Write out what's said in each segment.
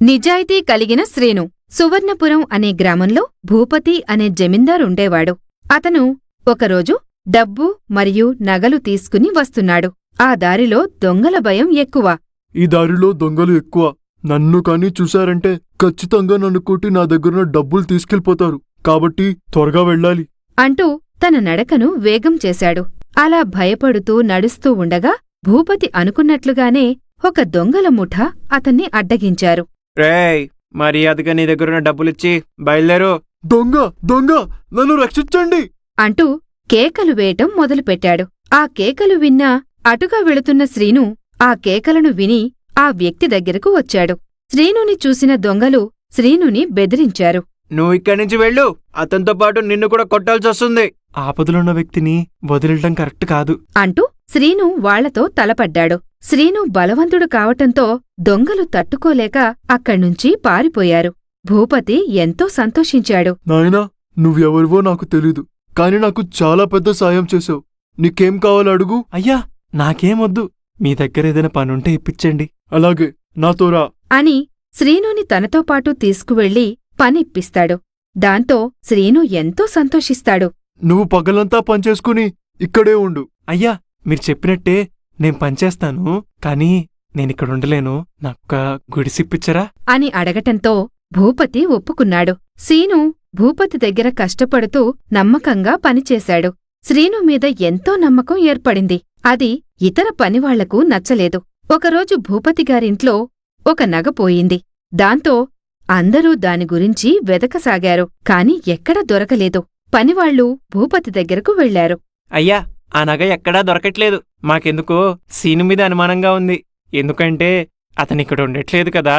నిజాయితీ కలిగిన శ్రీను. సువర్ణపురం అనే గ్రామంలో భూపతి అనే జమీందారుండేవాడు. అతను ఒకరోజు డబ్బు మరియు నగలు తీసుకుని వస్తున్నాడు. ఆ దారిలో దొంగల భయం ఎక్కువ. ఈ దారిలో దొంగలు ఎక్కువ. నన్ను కానీ చూశారంటే ఖచ్చితంగా నన్ను కొట్టి నా దగ్గరున్న డబ్బులు తీసుకెళ్ళిపోతారు. కాబట్టి త్వరగా వెళ్ళాలి అంటూ తన నడకను వేగం చేశాడు. అలా భయపడుతూ నడుస్తూ ఉండగా భూపతి అనుకున్నట్లుగానే ఒక దొంగల ముఠ అతన్ని అడ్డగించారు. రేయ్, మర్యాదగా నీ దగ్గరున్న డబ్బులిచ్చి బయలుదేరు. దొంగ దొంగ నన్ను రక్షించండి అంటూ కేకలు వేయటం మొదలుపెట్టాడు. ఆ కేకలు విన్నా అటుగా వెళుతున్న శ్రీను ఆ కేకలను విని ఆ వ్యక్తి దగ్గరకు వచ్చాడు. శ్రీనుని చూసిన దొంగలు శ్రీనుని బెదిరించారు. నువ్వు ఇక్కడి నుంచి వెళ్ళు, అతనితో పాటు నిన్ను కూడా కొట్టాల్సొస్తుంది. ఆపదలున్న వ్యక్తిని వదిలేయడం కరెక్ట్ కాదు అంటూ శ్రీను వాళ్లతో తలపడ్డాడు. శ్రీను బలవంతుడు కావటంతో దొంగలు తట్టుకోలేక అక్కడ్నుంచి పారిపోయారు. భూపతి ఎంతో సంతోషించాడు. నాయనా, నువ్వెవరివో నాకు తెలీదు, కాని నాకు చాలా పెద్ద సాయం చేశావు. నీకేం కావాలో అడుగు. అయ్యా, నాకేమొద్దు. మీ దగ్గరేదైనా పనుంటే ఇప్పించండి. అలాగే నాతో రా అని శ్రీనుని తనతో పాటు తీసుకువెళ్లి పనిప్పిస్తాడు. దాంతో శ్రీను ఎంతో సంతోషిస్తాడు. నువ్వు పగలంతా పనిచేసుకుని ఇక్కడే ఉండు. అయ్యా, మీరు చెప్పినట్టే నేను పనిచేస్తాను, కానీ నేనిక్కడుండలేను. నాకొక గుడిసిప్పిచ్చరా అని అడగటంతో భూపతి ఒప్పుకున్నాడు. శ్రీను భూపతి దగ్గర కష్టపడుతూ నమ్మకంగా పనిచేశాడు. శ్రీను మీద ఎంతో నమ్మకం ఏర్పడింది. అది ఇతర పనివాళ్లకు నచ్చలేదు. ఒకరోజు భూపతిగారింట్లో ఒక నగ పోయింది. దాంతో అందరూ దాని గురించి వెదకసాగారు. కాని ఎక్కడా దొరకలేదు. పనివాళ్లు భూపతి దగ్గరకు వెళ్లారు. అయ్యా, ఆ నగ ఎక్కడా దొరకట్లేదు. మాకెందుకో సీను మీద అనుమానంగా ఉంది. ఎందుకంటే అతనిక్కడ ఉండట్లేదు కదా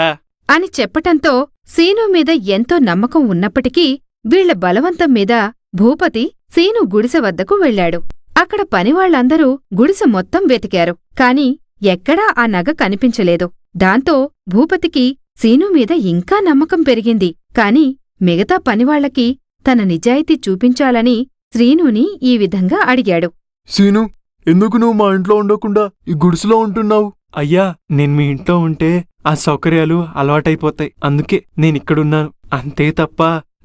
అని చెప్పటంతో సీను మీద ఎంతో నమ్మకం ఉన్నప్పటికీ వీళ్ల బలవంతం మీద భూపతి సీను గుడిసె వద్దకు వెళ్లాడు. అక్కడ పనివాళ్లందరూ గుడిసె మొత్తం వెతికారు. కాని ఎక్కడా ఆ నగ కనిపించలేదు. దాంతో భూపతికి సీను మీద ఇంకా నమ్మకం పెరిగింది. కాని మిగతా పనివాళ్లకి తన నిజాయితీ చూపించాలని శ్రీనుని ఈ విధంగా అడిగాడు. సీను, ఎందుకు నువ్వు మా ఇంట్లో ఉండకుండా ఈ గుడిసెలో ఉంటున్నావు? అయ్యా, నేను మీ ఇంట్లో ఉంటే ఆ సౌకర్యాలు అలవాటైపోతాయి. అందుకే నేనిక్కడున్నాను. అంతే తప్ప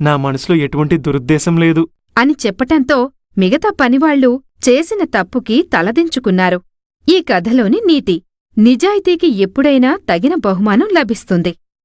నా మనసులో ఎటువంటి దురుద్దేశం లేదు అని చెప్పటంతో మిగతా పనివాళ్లు చేసిన తప్పుకి తలదించుకున్నారు. ఈ కథలోని నీతి: నిజాయితీకి ఎప్పుడైనా తగిన బహుమానం లభిస్తుంది.